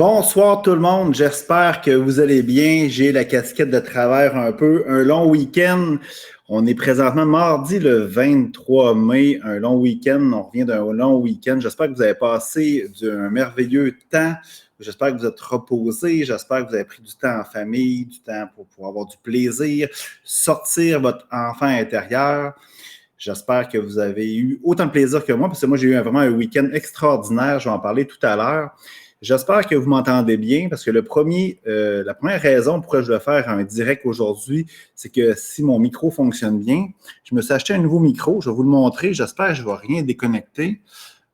Bonsoir tout le monde, j'espère que vous allez bien. J'ai la casquette de travers un peu. Un long week-end. On est présentement mardi le 23 mai, un long week-end. On revient d'un long week-end. J'espère que vous avez passé un merveilleux temps. J'espère que vous êtes reposés. J'espère que vous avez pris du temps en famille, du temps pour avoir du plaisir, sortir votre enfant intérieur. J'espère que vous avez eu autant de plaisir que moi, parce que moi, j'ai eu vraiment un week-end extraordinaire. Je vais en parler tout à l'heure. J'espère que vous m'entendez bien parce que la première raison pourquoi je vais faire un direct aujourd'hui, c'est que si mon micro fonctionne bien, je me suis acheté un nouveau micro. Je vais vous le montrer. J'espère que je ne vais rien déconnecter.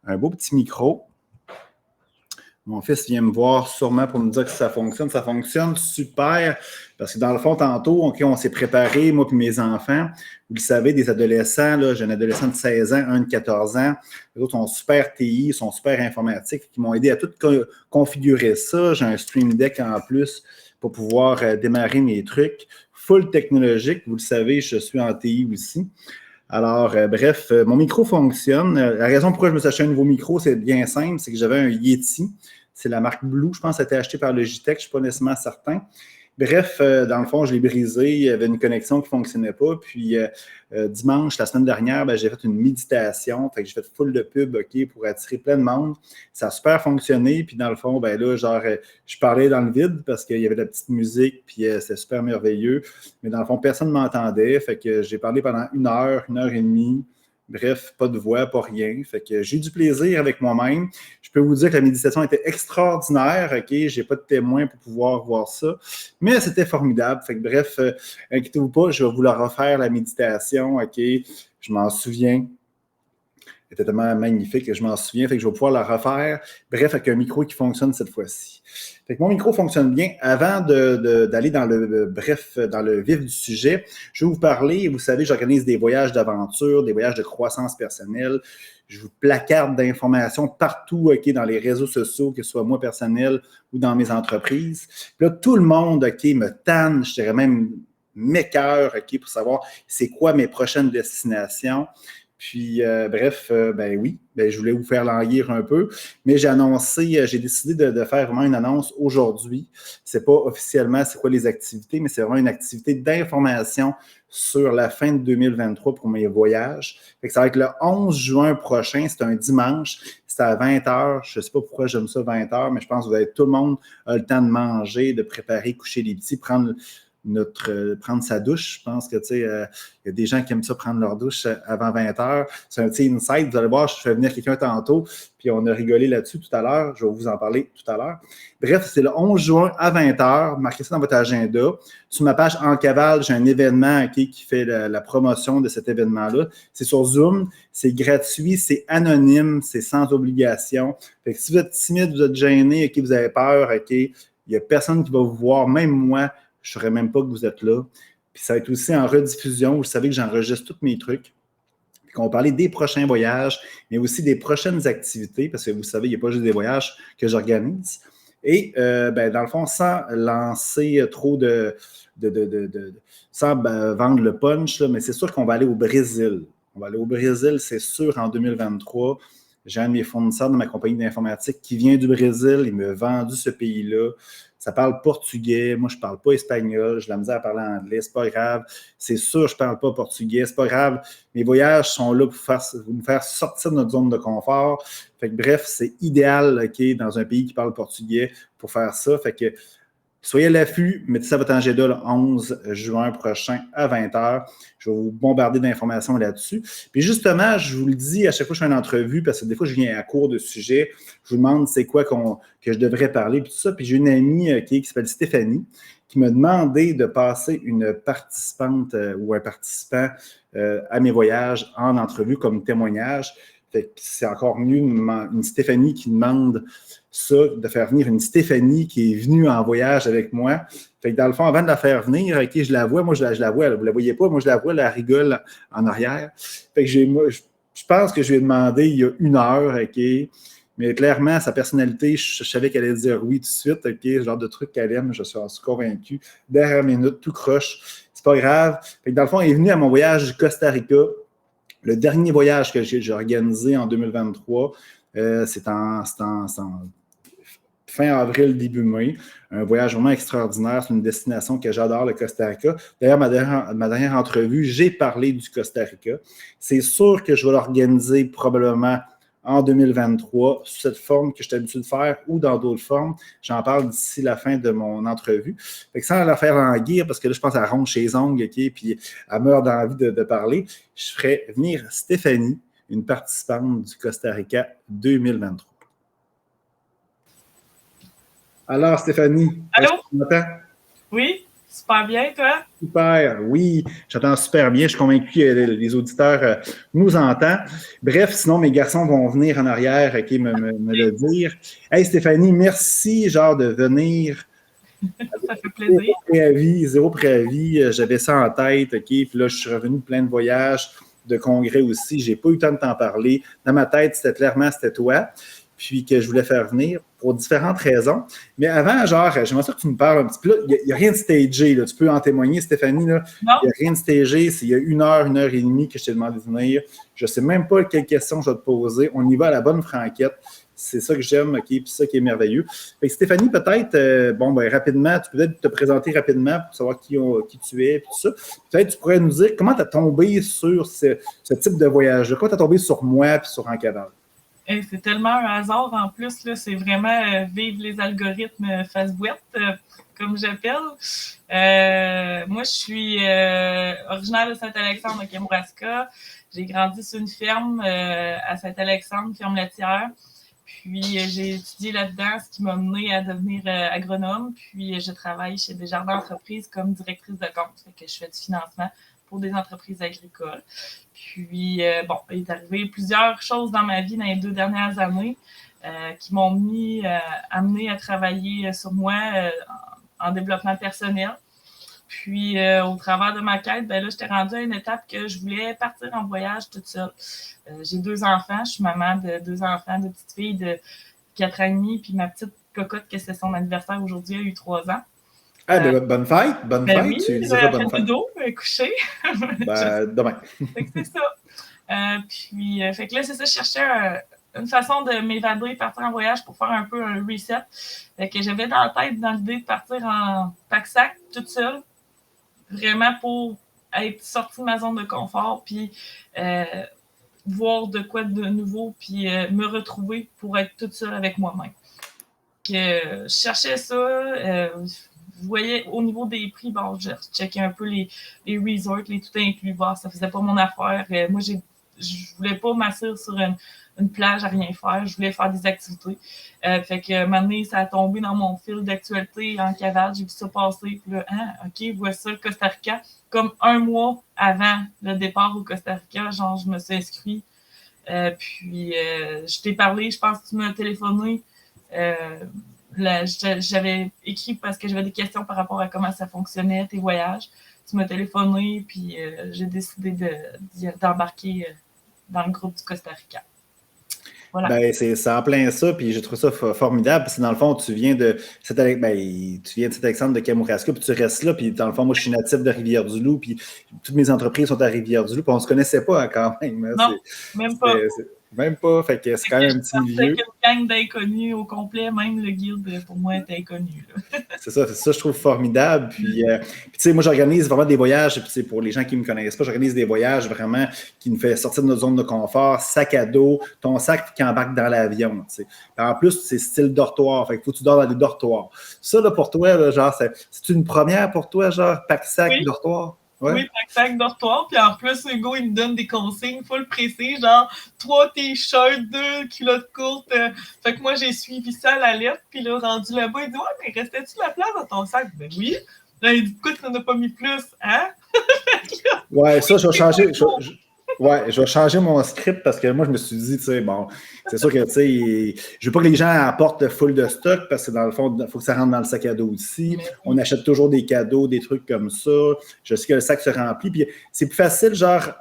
Un beau petit micro. Mon fils vient me voir sûrement pour me dire que ça fonctionne. Ça fonctionne super parce que dans le fond, tantôt, on s'est préparé, moi et mes enfants. Vous le savez, des adolescents, là, j'ai un adolescent de 16 ans, un de 14 ans. Les autres sont super TI, sont super informatiques, qui m'ont aidé à tout configurer ça. J'ai un Stream Deck en plus pour pouvoir démarrer mes trucs. Full technologique, vous le savez, je suis en TI aussi. Alors, bref, mon micro fonctionne. La raison pourquoi je me suis acheté un nouveau micro, c'est bien simple, c'est que j'avais un Yeti. C'est la marque Blue, je pense que ça a été acheté par Logitech, je ne suis pas nécessairement certain. Bref, dans le fond, je l'ai brisé, il y avait une connexion qui ne fonctionnait pas. Puis dimanche, la semaine dernière, j'ai fait une méditation. Fait que j'ai fait full de pub, pour attirer plein de monde. Ça a super fonctionné. Puis dans le fond, là, je parlais dans le vide parce qu'il y avait de la petite musique, puis c'était super merveilleux. Mais dans le fond, personne ne m'entendait. Fait que j'ai parlé pendant une heure et demie. Bref, pas de voix, pas rien. Fait que j'ai eu du plaisir avec moi-même. Je peux vous dire que la méditation était extraordinaire. OK, j'ai pas de témoin pour pouvoir voir ça. Mais c'était formidable. Fait que bref, inquiétez-vous pas, je vais vous la refaire, la méditation. OK, je m'en souviens. Elle était tellement magnifique que je m'en souviens. Fait que je vais pouvoir la refaire. Bref, avec un micro qui fonctionne cette fois-ci. Fait que mon micro fonctionne bien. Avant d'aller dans le vif du sujet, je vais vous parler. Vous savez, j'organise des voyages d'aventure, des voyages de croissance personnelle. Je vous placarde d'informations partout, OK, dans les réseaux sociaux, que ce soit moi personnel ou dans mes entreprises. Puis là, tout le monde, OK, me tanne, je dirais même m'écœure, OK, pour savoir c'est quoi mes prochaines destinations. Puis, bref, oui, je voulais vous faire languir un peu, mais j'ai décidé de faire vraiment une annonce aujourd'hui. C'est pas officiellement c'est quoi les activités, mais c'est vraiment une activité d'information sur la fin de 2023 pour mes voyages. Fait que ça va être le 11 juin prochain, c'est un dimanche, c'est à 20h. Je ne sais pas pourquoi j'aime ça 20h, mais je pense que tout le monde a le temps de manger, de préparer, coucher les petits, prendre sa douche. Je pense que, il y a des gens qui aiment ça prendre leur douche avant 20 heures. C'est un petit insight. Vous allez voir, je fais venir quelqu'un tantôt, puis on a rigolé là-dessus tout à l'heure. Je vais vous en parler tout à l'heure. Bref, c'est le 11 juin à 20 heures. Marquez ça dans votre agenda. Sur ma page En Cavale, j'ai un événement qui fait la promotion de cet événement-là. C'est sur Zoom. C'est gratuit, c'est anonyme, c'est sans obligation. Fait que si vous êtes timide, vous êtes gêné, vous avez peur, il n'y a personne qui va vous voir, même moi. Je ne saurais même pas que vous êtes là. Puis ça va être aussi en rediffusion. Vous savez que j'enregistre tous mes trucs. Puis qu'on va parler des prochains voyages, mais aussi des prochaines activités, parce que vous savez, il n'y a pas juste des voyages que j'organise. Et dans le fond, sans lancer trop sans vendre le punch, là, mais c'est sûr qu'on va aller au Brésil. On va aller au Brésil, c'est sûr, en 2023. J'ai un de mes fournisseurs de ma compagnie d'informatique qui vient du Brésil. Il m'a vendu ce pays-là. Ça parle portugais. Moi, je ne parle pas espagnol. J'ai de la misère à parler anglais. C'est pas grave. C'est sûr, je ne parle pas portugais. C'est pas grave. Mes voyages sont là pour nous faire sortir de notre zone de confort. Fait que, bref, c'est idéal, dans un pays qui parle portugais pour faire ça. Fait que soyez à l'affût, mettez ça à votre agenda le 11 juin prochain à 20h. Je vais vous bombarder d'informations là-dessus. Puis justement, je vous le dis à chaque fois que je fais une entrevue, parce que des fois, je viens à court de sujet, je vous demande c'est quoi que je devrais parler, puis tout ça. Puis j'ai une amie qui s'appelle Stéphanie, qui m'a demandé de passer une participante ou un participant à mes voyages en entrevue comme témoignage. Fait que c'est encore mieux une Stéphanie qui demande ça, de faire venir une Stéphanie qui est venue en voyage avec moi. Fait que dans le fond, avant de la faire venir, je la vois, moi je la vois, vous ne la voyez pas, moi je la vois, elle rigole en arrière. Fait que je pense que je lui ai demandé il y a 1 heure, mais clairement, sa personnalité, je savais qu'elle allait dire oui tout de suite, ce genre de truc qu'elle aime, je suis convaincu. Dernière minute, tout croche, c'est pas grave. Fait que dans le fond, elle est venue à mon voyage du Costa Rica. Le dernier voyage que j'ai organisé en 2023, c'est en fin avril, début mai. Un voyage vraiment extraordinaire. C'est une destination que j'adore, le Costa Rica. D'ailleurs, ma dernière entrevue, j'ai parlé du Costa Rica. C'est sûr que je vais l'organiser probablement en 2023, sous cette forme que je suis habitué de faire ou dans d'autres formes. J'en parle d'ici la fin de mon entrevue. Fait que sans la faire languir, parce que là, je pense à ronde chez Ongles, OK, puis elle meurt d'envie de parler, je ferai venir Stéphanie, une participante du Costa Rica 2023. Alors, Stéphanie, allô? est-ce que tu m'entends? Oui, super bien, toi? Super, oui, j'entends super bien. Je suis convaincu que les auditeurs nous entendent. Bref, sinon, mes garçons vont venir en arrière me le dire. Hey, Stéphanie, merci de venir. Ça fait plaisir. Zéro préavis. J'avais ça en tête, OK? Puis là, je suis revenu de plein de voyages, de congrès aussi. J'ai pas eu le temps de t'en parler. Dans ma tête, c'était toi. Puis que je voulais faire venir pour différentes raisons. Mais avant, j'aimerais ça que tu me parles un petit peu. Il n'y a rien de stagé, là. Tu peux en témoigner, Stéphanie. Là. Il n'y a rien de stagé. Il y a 1 heure et demie que je t'ai demandé de venir. Je ne sais même pas quelles questions je vais te poser. On y va à la bonne franquette. C'est ça que j'aime, OK, puis ça qui est merveilleux. Fait que Stéphanie, peut-être, rapidement, tu peux peut-être te présenter rapidement pour savoir qui tu es, puis tout ça. Peut-être tu pourrais nous dire comment tu as tombé sur ce type de voyage-là. Comment tu as tombé sur moi puis sur Encadreur? C'est tellement un hasard en plus, là, c'est vraiment vivre les algorithmes Facebook, comme j'appelle. Moi, je suis originaire de Saint-Alexandre, au Kamouraska. J'ai grandi sur une ferme à Saint-Alexandre, ferme laitière. Puis, j'ai étudié là-dedans, ce qui m'a mené à devenir agronome. Puis, je travaille chez Desjardins Entreprises comme directrice de compte. Fait que je fais du financement pour des entreprises agricoles. Puis, il est arrivé plusieurs choses dans ma vie dans les 2 dernières années qui m'ont amené à travailler sur moi en développement personnel. Puis, au travers de ma quête, là, j'étais rendue à une étape que je voulais partir en voyage toute seule. J'ai 2 enfants. Je suis maman de 2 enfants, 2 petites filles de 4 ans et demi. Puis, ma petite cocotte, que c'est son anniversaire aujourd'hui, a eu 3 ans. Ah, bonne fête, bonne fête. Oui, tu diras bonne fête. Dodo, couché. Demain. Fait que c'est ça. Fait que là, c'est ça, je cherchais une façon de m'évader, partir en voyage pour faire un peu un reset. Fait que j'avais dans la tête, dans l'idée de partir en pack-sac toute seule, vraiment pour être sortie de ma zone de confort, puis voir de quoi de nouveau, puis me retrouver pour être toute seule avec moi-même. Je cherchais ça. Vous voyez, au niveau des prix, je checkais un peu les resorts, les tout inclus. Ça faisait pas mon affaire. Moi, je voulais pas m'asseoir sur une plage à rien faire. Je voulais faire des activités. Fait que, maintenant, ça a tombé dans mon fil d'actualité en cavale. J'ai vu ça passer. Puis là, OK, voici ça, le Costa Rica. Comme 1 mois avant le départ au Costa Rica, je me suis inscrite. Je t'ai parlé, je pense que tu m'as téléphoné. J'avais écrit parce que j'avais des questions par rapport à comment ça fonctionnait, tes voyages. Tu m'as téléphoné, puis j'ai décidé d'embarquer dans le groupe du Costa Rica. Voilà. C'est en plein ça, puis j'ai trouvé ça formidable, parce que dans le fond, tu viens de Saint-Alexandre de Kamouraska, puis tu restes là, puis dans le fond, moi, je suis natif de Rivière-du-Loup, puis toutes mes entreprises sont à Rivière-du-Loup, puis on se connaissait pas quand même. Hein, non, même pas. Même pas, fait que c'est quand même un petit milieu. C'est une gang d'inconnus au complet, même le guide, pour moi, est inconnu. C'est ça, je trouve formidable. Puis tu sais, moi, j'organise vraiment des voyages, puis pour les gens qui ne me connaissent pas, j'organise des voyages vraiment qui nous fait sortir de notre zone de confort, sac à dos, ton sac qui embarque dans l'avion, tu sais. En plus, c'est style dortoir, fait qu'il faut que tu dors dans des dortoirs. Ça, là, pour toi, là, c'est une première pour toi, pack-sac, oui. Dortoir? Ouais. Oui, pack-sac dortoir. Puis en plus, Hugo, il me donne des consignes full précis, 3 t-shirts, 2 culottes courtes. Fait que moi, j'ai suivi ça à la lettre. Puis là, rendu là-bas, il dit « Ouais, mais restait-tu de la place dans ton sac? » Ben oui. Là, il dit « Écoute, t'en as pas mis plus, hein? » Ouais, ça, je vais changer. Je vais changer mon script parce que moi, je me suis dit, tu sais, bon, c'est sûr que, tu sais, je veux pas que les gens apportent full de stock parce que dans le fond, il faut que ça rentre dans le sac à dos aussi. On achète toujours des cadeaux, des trucs comme ça. Je sais que le sac se remplit. Puis c'est plus facile,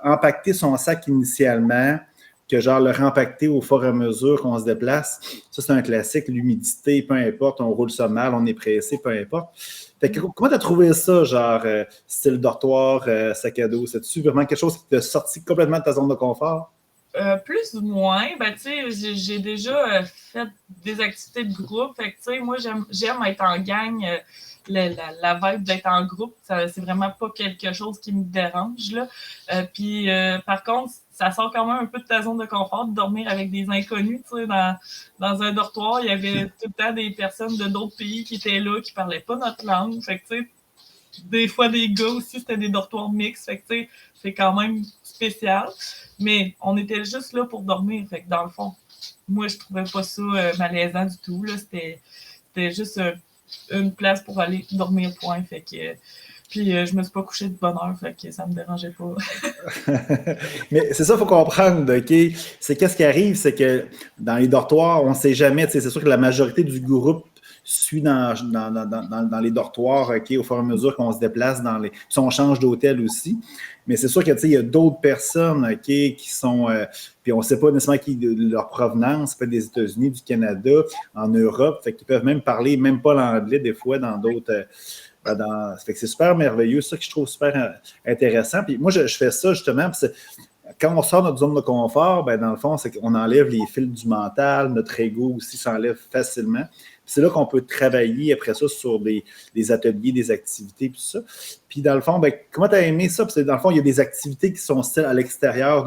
empaqueter son sac initialement que, le rempacter au fur et à mesure qu'on se déplace. Ça, c'est un classique. L'humidité, peu importe, on roule ça mal, on est pressé, peu importe. Fait que, comment tu as trouvé ça, style dortoir, sac à dos? C'est-tu vraiment quelque chose qui t'a sorti complètement de ta zone de confort? Plus ou moins. Ben, tu sais, j'ai déjà fait des activités de groupe. Fait que, tu sais, moi, j'aime être en gang. La vibe d'être en groupe, c'est vraiment pas quelque chose qui me dérange, là. Puis, par contre, ça sort quand même un peu de ta zone de confort de dormir avec des inconnus, tu sais, dans un dortoir. Il y avait tout le temps des personnes de d'autres pays qui étaient là, qui parlaient pas notre langue. Fait que, tu sais, des fois des gars aussi, c'était des dortoirs mixtes. Fait que, tu sais, c'est quand même spécial. Mais on était juste là pour dormir. Fait que, dans le fond, moi, je trouvais pas ça malaisant du tout, là. C'était juste une place pour aller dormir, point. Fait que, puis je me suis pas couchée de bonne heure, fait que ça me dérangeait pas. Mais c'est ça, il faut comprendre, OK? C'est qu'est-ce qui arrive, c'est que dans les dortoirs, on ne sait jamais, tu sais, c'est sûr que la majorité du groupe suit dans les dortoirs, OK, au fur et à mesure qu'on se déplace dans les. Puis on change d'hôtel aussi. Mais c'est sûr que, tu sais, il y a d'autres personnes, OK, qui sont. Puis on ne sait pas nécessairement leur provenance, ça peut être des États-Unis, du Canada, en Europe, fait qu'ils peuvent même parler, même pas l'anglais, des fois, dans d'autres. Fait que c'est super merveilleux, ça que je trouve super intéressant. Puis moi, je fais ça justement, parce que quand on sort de notre zone de confort, ben, dans le fond, c'est qu'on enlève les fils du mental, notre ego aussi s'enlève facilement. Puis c'est là qu'on peut travailler après ça sur des ateliers, des activités, puis ça. Puis dans le fond, ben, comment tu as aimé ça? Parce que dans le fond, il y a des activités qui sont à l'extérieur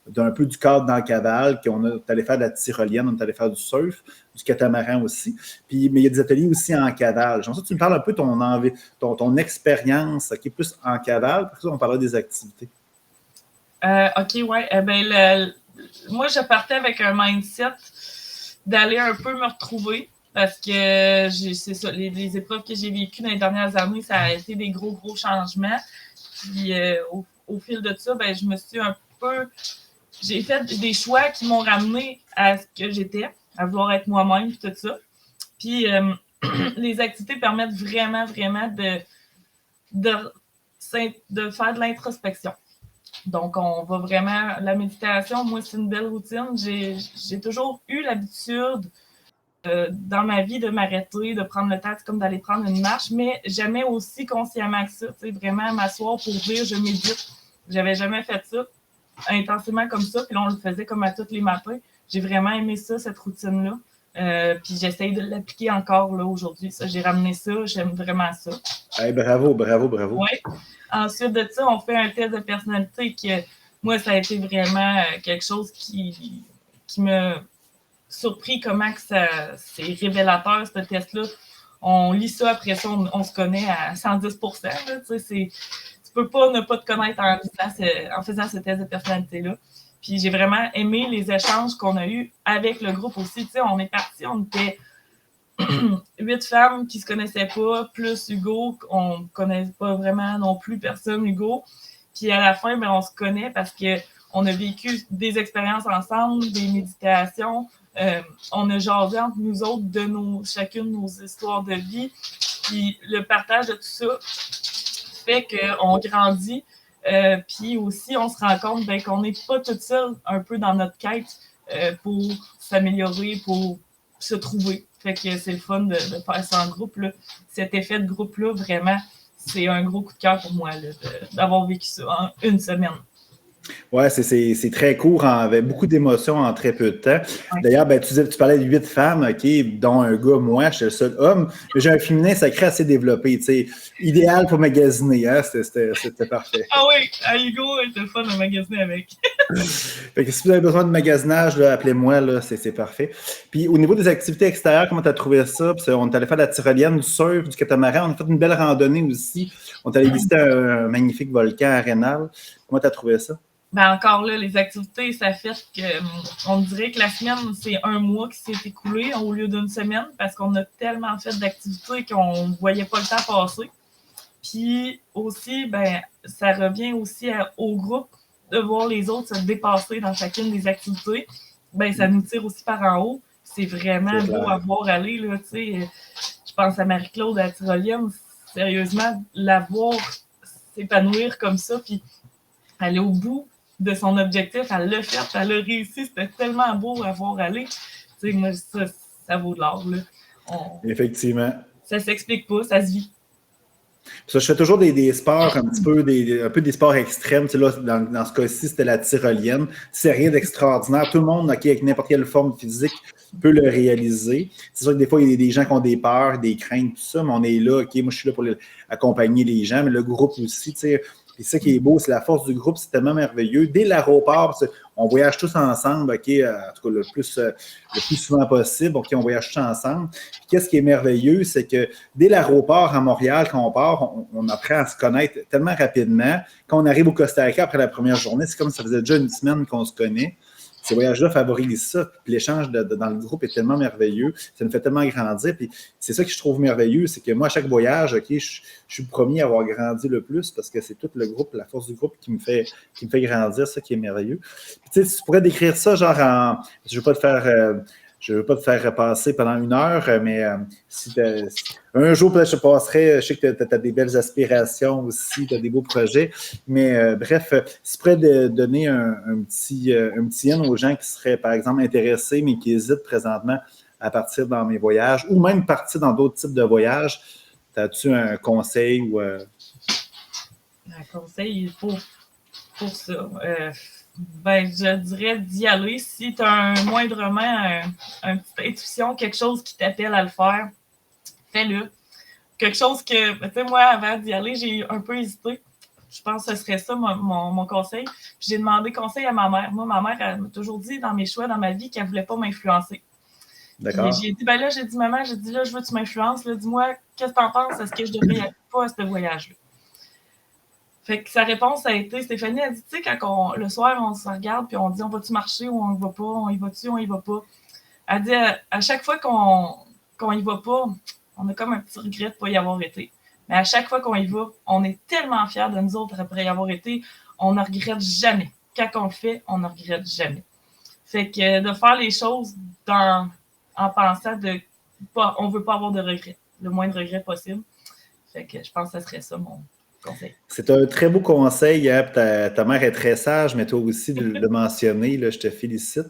d'un peu du cadre dans le cavale, qu'on est allé faire de la tyrolienne, on est allé faire du surf, du catamaran aussi. Puis, mais il y a des ateliers aussi en cavale. J'aimerais ça que tu me parles un peu de ton expérience qui est plus en cavale, pour ça on parlera des activités. OK, ouais. Moi, je partais avec un mindset d'aller un peu me retrouver parce que c'est ça, les épreuves que j'ai vécues dans les dernières années, ça a été des gros changements. Puis au fil de ça, ben, je me suis un peu. J'ai fait des choix qui m'ont ramené à ce que j'étais, à vouloir être moi-même, puis tout ça. Puis les activités permettent vraiment de faire de l'introspection. Donc, on va vraiment. La méditation, moi, c'est une belle routine. J'ai toujours eu l'habitude dans ma vie de m'arrêter, de prendre le temps, c'est comme d'aller prendre une marche, mais jamais aussi consciemment que ça. Tu sais, vraiment m'asseoir pour dire je médite. J'avais jamais fait ça intensément comme ça, puis là, on le faisait comme à tous les matins. J'ai vraiment aimé ça, cette routine-là. Puis j'essaye de l'appliquer encore là aujourd'hui. Ça, j'ai ramené ça, j'aime vraiment ça. Hey, bravo. Oui. Ensuite de ça, on fait un test de personnalité que moi, ça a été vraiment quelque chose qui me surpris comment que c'est révélateur, ce test-là. On lit ça, après ça, on se connaît à 110%. Là, tu peux pas ne pas te connaître en faisant ce test de personnalité-là. Puis j'ai vraiment aimé les échanges qu'on a eus avec le groupe aussi. Tu sais, on est parti, on était 8 femmes qui se connaissaient pas, plus Hugo, on ne connaît pas vraiment non plus personne, Hugo. Puis à la fin, ben, on se connaît parce qu'on a vécu des expériences ensemble, des méditations. On a jasé entre nous autres de chacune nos histoires de vie. Puis le partage de tout ça fait qu'on grandit. Puis aussi, on se rend compte ben, qu'on n'est pas toute seule un peu dans notre quête pour s'améliorer, pour se trouver. Fait que c'est le fun de faire ça en groupe. Là. Cet effet de groupe-là, vraiment, c'est un gros coup de cœur pour moi là, d'avoir vécu ça en une semaine. Oui, c'est très court, avec beaucoup d'émotions en très peu de temps. Ouais. D'ailleurs, ben, tu parlais de 8 femmes, OK, dont un gars, moi, je suis le seul homme, mais j'ai un féminin sacré assez développé, tu sais, idéal pour magasiner, hein, c'était parfait. Ah oui, Hugo, c'était le fun de magasiner avec. Fait que si vous avez besoin de magasinage, là, appelez-moi, là, c'est parfait. Puis au niveau des activités extérieures, comment tu as trouvé ça? Puis, on est allé faire de la tyrolienne, du surf, du catamaran, on a fait une belle randonnée aussi. On est allé visiter un magnifique volcan à Rénal. Comment tu as trouvé ça? Ben encore là, les activités, ça fait qu'on dirait que la semaine, c'est un mois qui s'est écoulé au lieu d'une semaine parce qu'on a tellement fait d'activités qu'on ne voyait pas le temps passer. Puis aussi, ben, ça revient aussi au groupe de voir les autres se dépasser dans chacune des activités. Ben, ça nous tire aussi par en haut. C'est vraiment beau à voir aller. Là, je pense à Marie-Claude à la tyrolienne. Sérieusement, la voir s'épanouir comme ça, puis aller au bout de son objectif, elle l'a fait, elle a réussi, c'était tellement beau à voir aller. Tu sais, moi, ça vaut de l'or, là. Effectivement. Ça s'explique pas, ça se vit. Ça, je fais toujours des sports un petit peu, un peu des sports extrêmes. Tu sais, là, dans ce cas-ci, c'était la tyrolienne. C'est rien d'extraordinaire. Tout le monde, OK, avec n'importe quelle forme physique, peut le réaliser. C'est sûr que des fois, il y a des gens qui ont des peurs, des craintes, tout ça, mais on est là, OK, moi, je suis là pour accompagner les gens, mais le groupe aussi, tu sais. Et ça qui est beau, c'est la force du groupe, c'est tellement merveilleux. Dès l'aéroport, on voyage tous ensemble, OK, en tout cas le plus souvent possible, OK, on voyage tous ensemble. Puis qu'est-ce qui est merveilleux, c'est que dès l'aéroport à Montréal, quand on part, on apprend à se connaître tellement rapidement. Quand on arrive au Costa Rica après la première journée, c'est comme si ça faisait déjà une semaine qu'on se connaît. Ces voyages-là favorisent ça. Puis l'échange dans le groupe est tellement merveilleux. Ça nous fait tellement grandir. Puis c'est ça que je trouve merveilleux, c'est que moi, à chaque voyage, OK, je suis le premier à avoir grandi le plus parce que c'est tout le groupe, la force du groupe qui me fait grandir, ça qui est merveilleux. Puis tu sais, tu pourrais décrire ça genre en... Je ne veux pas te faire passer pendant 1 heure, mais si un jour, peut-être je passerai, je sais que tu as des belles aspirations aussi, tu as des beaux projets, mais bref, si tu pourrais donner un petit in aux gens qui seraient, par exemple, intéressés, mais qui hésitent présentement à partir dans mes voyages, ou même partir dans d'autres types de voyages, as-tu un conseil ou... Un conseil pour ça? Je dirais d'y aller. Si tu as moindrement une petite intuition, quelque chose qui t'appelle à le faire, fais-le. Quelque chose que, tu sais, moi, avant d'y aller, j'ai un peu hésité. Je pense que ce serait ça mon conseil. J'ai demandé conseil à ma mère. Moi, ma mère, elle m'a toujours dit dans mes choix, dans ma vie, qu'elle ne voulait pas m'influencer. D'accord. J'ai dit, maman, je veux que tu m'influences. Dis-moi, qu'est-ce que tu en penses? Est-ce que je devrais y aller pas à ce voyage-là? Fait que sa réponse a été, Stéphanie a dit, tu sais, quand le soir, on se regarde puis on dit, on va-tu marcher ou on y va pas? On y va-tu, on y va pas? Elle dit, à chaque fois qu'on y va pas, on a comme un petit regret de ne pas y avoir été. Mais à chaque fois qu'on y va, on est tellement fiers de nous autres après y avoir été, on ne regrette jamais. Quand on le fait, on ne regrette jamais. Fait que de faire les choses en pensant on ne veut pas avoir de regrets, le moins de regrets possible. Fait que je pense que ce serait ça mon conseil. C'est un très beau conseil. Hein? Ta mère est très sage, mais toi aussi de le mentionner. Là, je te félicite.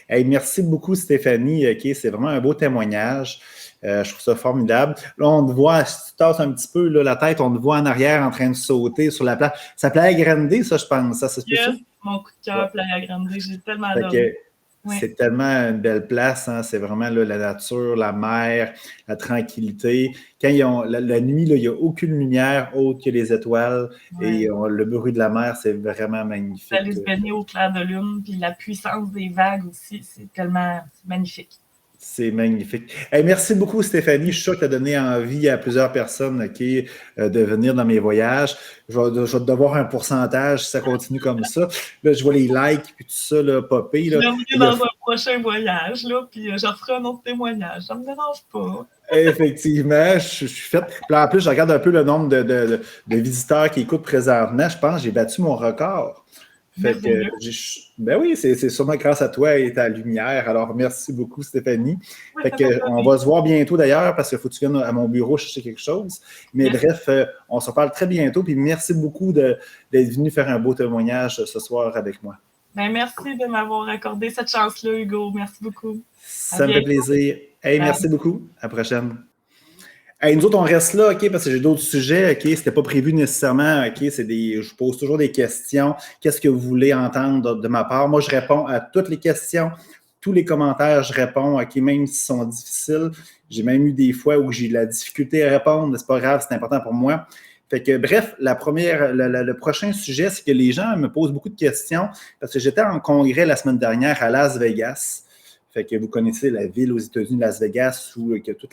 Hey, merci beaucoup, Stéphanie. Okay, c'est vraiment un beau témoignage. Je trouve ça formidable. Là, on te voit, si tu tasses un petit peu là, la tête, on te voit en arrière en train de sauter sur la plage. Ça Playa Grande, ça, je pense. Ça se peut ça? Mon coup de cœur, Playa Grande. J'ai tellement adoré. Oui. C'est tellement une belle place, hein? C'est vraiment là, la nature, la mer, la tranquillité. Quand la nuit, là, il n'y a aucune lumière autre que les étoiles et le bruit de la mer, c'est vraiment magnifique. Aller se baigner au clair de lune, puis la puissance des vagues aussi, c'est tellement magnifique. C'est magnifique. Hey, merci beaucoup, Stéphanie. Je suis sûr que tu as donné envie à plusieurs personnes de venir dans mes voyages. Je vais te devoir un pourcentage si ça continue comme ça. Là, je vois les likes et tout ça là, popper. Je vais venir dans un prochain voyage, là, puis je referai un autre témoignage. Ça ne me dérange pas. Effectivement, je suis faite. Puis en plus, je regarde un peu le nombre de visiteurs qui écoutent présentement. Je pense que j'ai battu mon record. Fait que, ben oui, c'est sûrement grâce à toi et ta lumière. Alors, merci beaucoup, Stéphanie. Fait que, on va se voir bientôt d'ailleurs parce qu'il faut que tu viennes à mon bureau chercher quelque chose. Mais bref, on se parle très bientôt. Puis merci beaucoup d'être venu faire un beau témoignage ce soir avec moi. Ben, merci de m'avoir accordé cette chance-là, Hugo. Merci beaucoup. Ça me fait plaisir. Hey, merci beaucoup. À la prochaine. Hey, nous autres, on reste là, OK, parce que j'ai d'autres sujets, OK, c'était pas prévu nécessairement, OK, je pose toujours des questions. Qu'est-ce que vous voulez entendre de ma part? Moi, je réponds à toutes les questions, tous les commentaires, je réponds, OK, même s'ils sont difficiles. J'ai même eu des fois où j'ai de la difficulté à répondre, mais c'est pas grave, c'est important pour moi. Fait que, bref, le prochain sujet, c'est que les gens me posent beaucoup de questions parce que j'étais en congrès la semaine dernière à Las Vegas. Fait que vous connaissez la ville aux États-Unis, Las Vegas, où il y a tout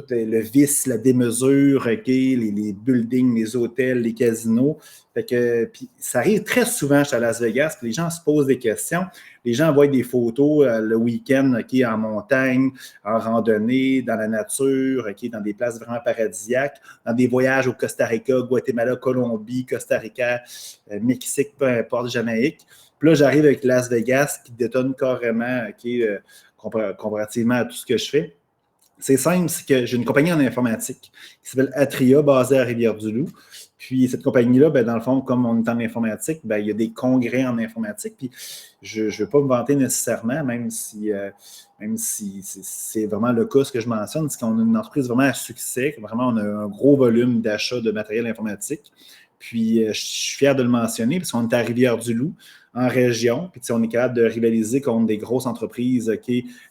le vice, la démesure, okay, les buildings, les hôtels, les casinos. Fait que, puis ça arrive très souvent chez Las Vegas, puis les gens se posent des questions. Les gens voient des photos le week-end okay, en montagne, en randonnée, dans la nature, okay, dans des places vraiment paradisiaques, dans des voyages au Costa Rica, Guatemala, Colombie, Costa Rica, Mexique, peu importe, Jamaïque. Puis là, j'arrive avec Las Vegas qui détonne carrément okay, comparativement à tout ce que je fais. C'est simple, c'est que j'ai une compagnie en informatique qui s'appelle Atria, basée à Rivière-du-Loup. Puis cette compagnie-là, ben, dans le fond, comme on est en informatique, ben, il y a des congrès en informatique. Puis je ne veux pas me vanter nécessairement, même si c'est vraiment le cas, ce que je mentionne, c'est qu'on a une entreprise vraiment à succès, vraiment on a un gros volume d'achat de matériel informatique. Puis je suis fier de le mentionner parce qu'on est à Rivière-du-Loup, en région, puis on est capable de rivaliser contre des grosses entreprises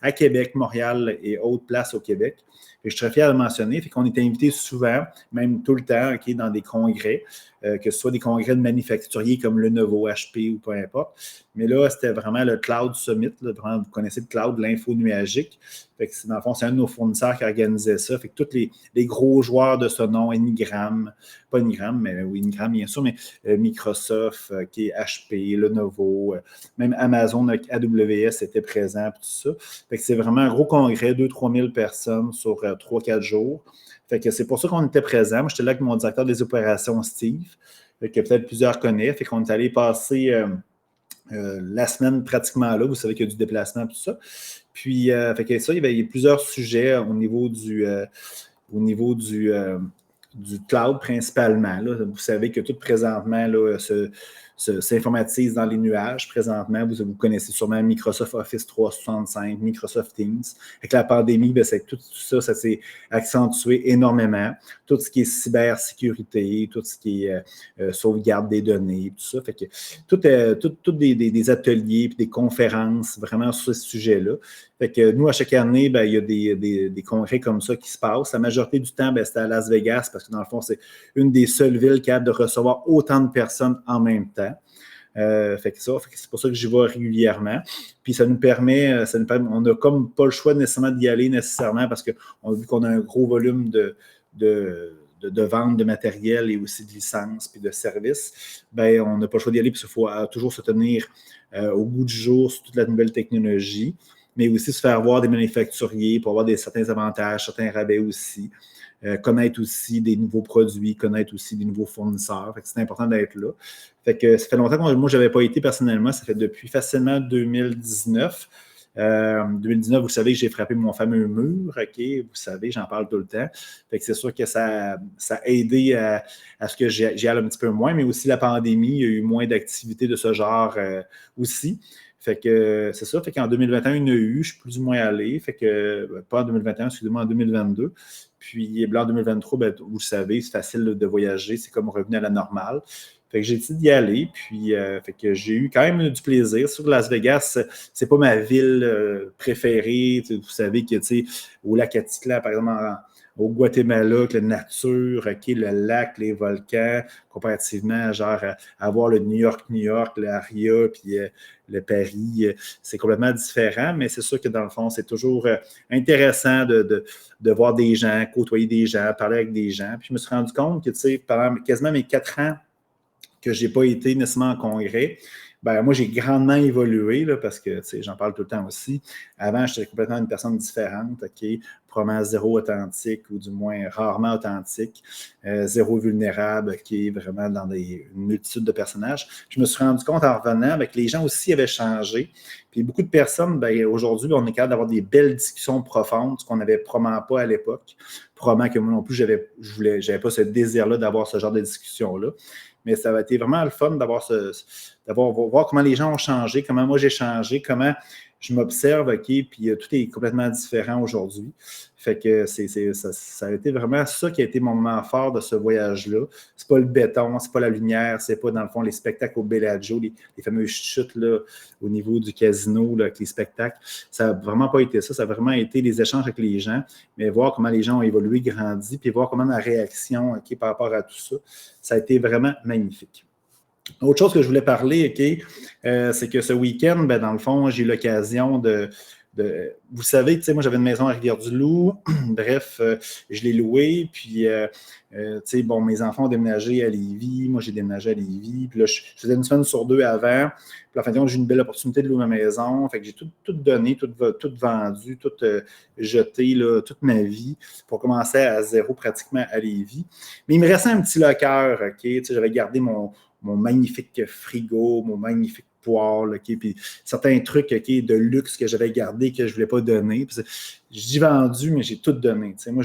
à Québec, Montréal et autres places au Québec. Et je suis très fier de le mentionner. Fait qu'on est invité souvent, même tout le temps, dans des congrès, que ce soit des congrès de manufacturiers comme Lenovo, HP ou peu importe. Mais là, c'était vraiment le Cloud Summit. Là, vraiment, vous connaissez le cloud, l'info nuagique. Fait que dans le fond, c'est un de nos fournisseurs qui organisait ça. Fait que tous les gros joueurs de ce nom, Anygram, pas Anygram, mais oui, Anygram, bien sûr, mais Microsoft, qui est HP, Lenovo, même Amazon, AWS était présent, tout ça. Fait que c'est vraiment un gros congrès, 2-3 000 personnes sur 3-4 jours. Fait que c'est pour ça qu'on était présent. Moi, j'étais là avec mon directeur des opérations, Steve, que peut-être plusieurs connaissent. Fait qu'on est allé passer la semaine pratiquement là. Vous savez qu'il y a du déplacement, tout ça. Puis, fait que ça, il y a plusieurs sujets au niveau du cloud principalement. Là. Vous savez que tout présentement là, s'informatise dans les nuages. Présentement, vous connaissez sûrement Microsoft Office 365, Microsoft Teams. Avec la pandémie, bien, tout ça s'est accentué énormément. Tout ce qui est cybersécurité, tout ce qui est sauvegarde des données, tout ça. Fait que tout des ateliers et des conférences vraiment sur ce sujet-là. Fait que nous, à chaque année, ben, il y a des congrès comme ça qui se passent. La majorité du temps, ben, c'était à Las Vegas parce que dans le fond, c'est une des seules villes capable de recevoir autant de personnes en même temps. Fait que c'est pour ça que j'y vais régulièrement. Puis ça nous permet, on n'a comme pas le choix nécessairement d'y aller nécessairement parce qu'on a vu qu'on a un gros volume de vente de matériel et aussi de licences puis de services. Ben, on n'a pas le choix d'y aller parce qu'il faut toujours se tenir au goût du jour sur toute la nouvelle technologie, mais aussi se faire voir des manufacturiers pour avoir certains avantages, certains rabais aussi. Connaître aussi des nouveaux produits, connaître aussi des nouveaux fournisseurs. Fait que c'est important d'être là. Fait que ça fait longtemps que moi, je n'avais pas été personnellement. Ça fait depuis facilement 2019. 2019, vous savez que j'ai frappé mon fameux mur, OK? Vous savez, j'en parle tout le temps. Fait que c'est sûr que ça a aidé à ce que j'y aille un petit peu moins, mais aussi la pandémie, il y a eu moins d'activités de ce genre aussi. Fait que c'est ça. Fait qu'en 2021, il y en a eu, je suis plus ou moins allé. Fait que, pas en 2021, excusez-moi, en 2022. Puis, en 2023, ben, vous le savez, c'est facile de voyager, c'est comme revenu à la normale. Fait que j'ai décidé d'y aller, puis fait que j'ai eu quand même du plaisir. Sur Las Vegas, c'est pas ma ville préférée. Vous savez que, au lac Atitlan, par exemple, au Guatemala, la nature, le lac, les volcans, comparativement à voir le New York, l'Aria, puis le Paris, c'est complètement différent, mais c'est sûr que dans le fond, c'est toujours intéressant de voir des gens, côtoyer des gens, parler avec des gens. Puis je me suis rendu compte que, pendant quasiment mes 4 ans que je n'ai pas été nécessairement en congrès, ben, moi, j'ai grandement évolué là, parce que j'en parle tout le temps aussi. Avant, j'étais complètement une personne différente, OK? Probablement zéro authentique ou du moins rarement authentique, zéro vulnérable, qui est vraiment dans une multitude de personnages. Je me suis rendu compte en revenant que les gens aussi avaient changé. Puis beaucoup de personnes, ben, aujourd'hui, on est capable d'avoir des belles discussions profondes, ce qu'on n'avait probablement pas à l'époque. Probablement que moi non plus, j'avais pas ce désir-là d'avoir ce genre de discussion-là. Mais ça a été vraiment le fun d'avoir voir comment les gens ont changé, comment moi j'ai changé, comment je m'observe, OK, puis tout est complètement différent aujourd'hui. Fait que ça a été vraiment ça qui a été mon moment fort de ce voyage-là. C'est pas le béton, c'est pas la lumière, c'est pas, dans le fond, les spectacles au Bellagio, les fameuses chutes là, au niveau du casino, là, avec les spectacles. Ça n'a vraiment pas été ça. Ça a vraiment été les échanges avec les gens, mais voir comment les gens ont évolué, grandi, puis voir comment la réaction, OK, par rapport à tout ça, ça a été vraiment magnifique. Autre chose que je voulais parler, OK, c'est que ce week-end, ben, dans le fond, j'ai eu l'occasion vous savez, moi, j'avais une maison à Rivière-du-Loup. Bref, je l'ai louée. Puis, bon, mes enfants ont déménagé à Lévis. Moi, j'ai déménagé à Lévis. Puis là, je faisais une semaine sur 2 avant. Puis, en fin de compte, j'ai eu une belle opportunité de louer ma maison. Fait que j'ai tout donné, tout vendu, tout jeté, là, toute ma vie pour commencer à zéro pratiquement à Lévis. Mais il me restait un petit locker, OK? J'avais gardé mon magnifique frigo, mon magnifique poêle, OK, puis certains trucs, OK, de luxe que j'avais gardés que je ne voulais pas donner. J'ai vendu, mais j'ai tout donné. Moi,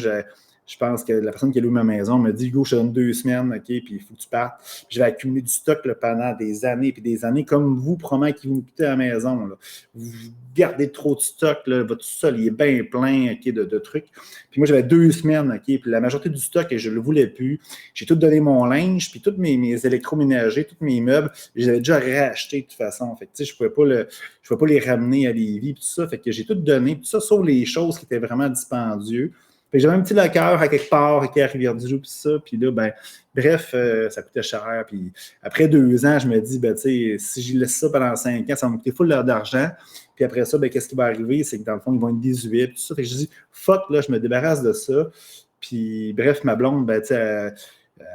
je pense que la personne qui a loué ma maison me dit « Hugo, je te donne 2 semaines, OK, puis il faut que tu partes. » Puis je vais accumuler du stock là, pendant des années, puis des années, comme vous, probablement, qui vous quittez la maison. Là. Vous gardez trop de stock, là, votre sol il est bien plein, OK, de trucs. Puis moi, j'avais 2 semaines, OK, puis la majorité du stock, je ne le voulais plus. J'ai tout donné mon linge, puis tous mes électroménagers, tous mes meubles, je les avais déjà rachetés de toute façon. Fait que, tu sais, je ne pouvais pas les ramener à Lévis, puis tout ça. Fait que j'ai tout donné, puis tout ça, sauf les choses qui étaient vraiment dispendieuses. Fait que j'avais un petit locker à quelque part, à Rivière-du-Loup, puis ça. Puis là, ben, bref, ça coûtait cher. Puis après 2 ans, je me dis, ben, tu sais, si je laisse ça pendant 5 ans, ça va me coûter full d'argent. Puis après ça, ben, qu'est-ce qui va arriver? C'est que dans le fond, ils vont être 18, puis tout ça. Fait que je dis, fuck, là, je me débarrasse de ça. Puis bref, ma blonde, ben, tu sais, elle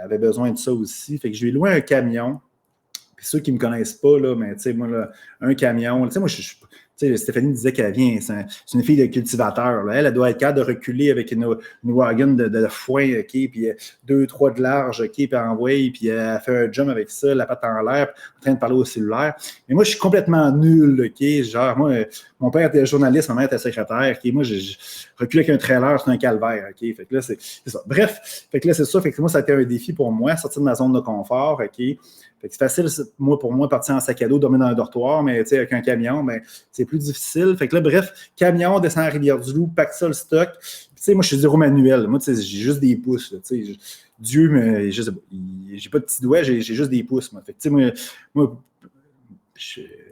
avait besoin de ça aussi. Fait que je lui ai loué un camion. Puis ceux qui ne me connaissent pas, là, mais tu sais, moi, là, un camion, tu sais, moi, tu sais, Stéphanie disait qu'elle vient, c'est une fille de cultivateur. Là. Elle doit être capable de reculer avec une wagon de foin, OK, puis 2, 3 de large, OK, puis elle envoie, puis elle fait un jump avec ça, la patte en l'air, en train de parler au cellulaire. Mais moi, je suis complètement nul, OK. Genre, moi, mon père était journaliste, ma mère était secrétaire, OK. Moi, je recule avec un trailer, c'est un calvaire, OK. Fait que là, c'est ça. Bref, fait que là, c'est ça. Fait que moi, ça a été un défi pour moi, sortir de ma zone de confort, OK. Fait que c'est facile, pour moi, partir en sac à dos, dormir dans un dortoir, mais tu sais, avec un camion, ben, c'est plus difficile. Fait que là, bref, camion, descend à Rivière-du-Loup, pack ça le stock. Puis, tu sais, moi, je suis zéro manuel. Moi, tu sais, j'ai juste des pouces. Là, tu sais, Dieu, mais je sais pas, j'ai pas de petits doigts, j'ai juste des pouces. Moi. Fait que, tu sais, moi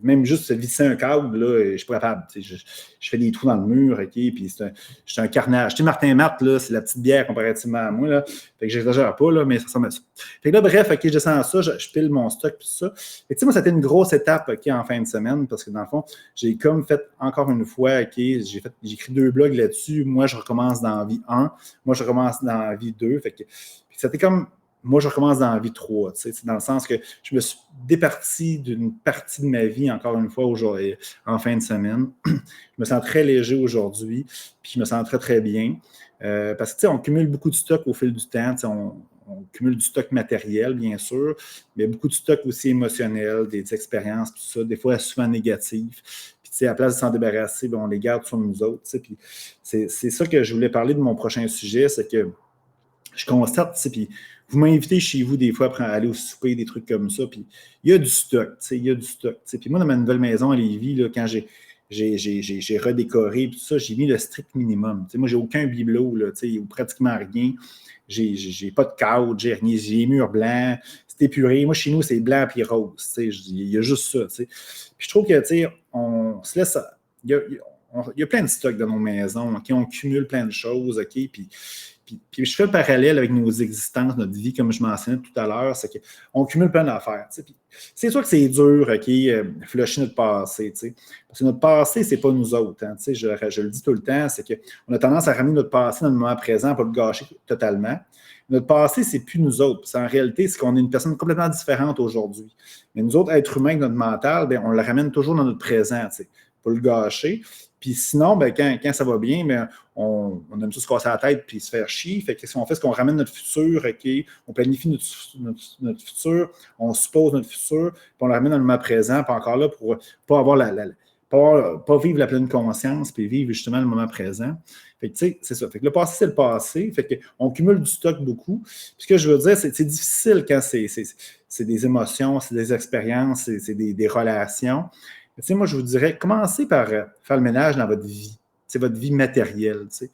même juste visser un câble, là, je suis pas capable. Je fais des trous dans le mur, OK, puis c'est un carnage. Tu sais, Martin Matt, là, c'est la petite bière comparativement à moi, là. Fait que j'exagère pas, là, mais ça ressemble à ça. Fait que là, bref, OK, je descends à ça, je pile mon stock, tout ça. Fait que, tu sais, moi, c'était une grosse étape, OK, en fin de semaine, parce que dans le fond, j'ai comme fait encore une fois, OK, j'ai écrit 2 blogs là-dessus. Moi, je recommence dans la vie 1. Moi, je recommence dans la vie 2. Fait que c'était comme... Moi, je recommence dans la vie 3, dans le sens que je me suis départi d'une partie de ma vie, encore une fois, aujourd'hui, en fin de semaine. Je me sens très léger aujourd'hui, puis je me sens très, très bien. Parce que, on cumule beaucoup de stock au fil du temps. On cumule du stock matériel, bien sûr, mais beaucoup de stock aussi émotionnel, des expériences, tout ça, des fois souvent négatives. Puis, à la place de s'en débarrasser, ben, on les garde sur nous autres. Puis, c'est ça que je voulais parler de mon prochain sujet, c'est que je constate, puis vous m'invitez chez vous des fois à aller au souper, des trucs comme ça, puis il y a du stock, il y a du stock. Puis moi, dans ma nouvelle maison à Lévis, là, quand j'ai redécoré, tout ça, j'ai mis le strict minimum. Moi, j'ai aucun bibelot, là, ou pratiquement rien. J'ai pas de cadre, j'ai rien, j'ai les murs blancs, c'est épuré. Moi, chez nous, c'est blanc puis rose. Il y a juste ça. Puis je trouve que, on se laisse... Il y a plein de stocks dans nos maisons, OK? On cumule plein de choses, OK? Puis je fais le parallèle avec nos existences, notre vie, comme je mentionnais tout à l'heure, c'est qu'on cumule plein d'affaires. C'est sûr que c'est dur, OK, flusher notre passé. Parce que notre passé, c'est pas nous autres. Hein, je le dis tout le temps, c'est qu'on a tendance à ramener notre passé dans le moment présent pour le gâcher totalement. Notre passé, c'est plus nous autres. En réalité, c'est qu'on est une personne complètement différente aujourd'hui. Mais nous autres, êtres humains, notre mental, bien, on le ramène toujours dans notre présent, pour le gâcher. Puis sinon, ben, quand ça va bien, ben, on aime ça se casser la tête puis se faire chier. Fait que qu'est-ce qu'on fait? C'est qu'on ramène notre futur, OK? On planifie notre futur, on suppose notre futur, puis on le ramène dans le moment présent, puis encore là, pour pas avoir pas vivre la pleine conscience, puis vivre justement le moment présent. Fait que, tu sais, c'est ça. Fait que le passé, c'est le passé. Fait qu'on cumule du stock beaucoup. Puis ce que je veux dire, c'est difficile quand c'est des émotions, c'est des expériences, c'est des relations. Tu sais, moi, je vous dirais, commencez par faire le ménage dans votre vie, votre vie matérielle. T'sais.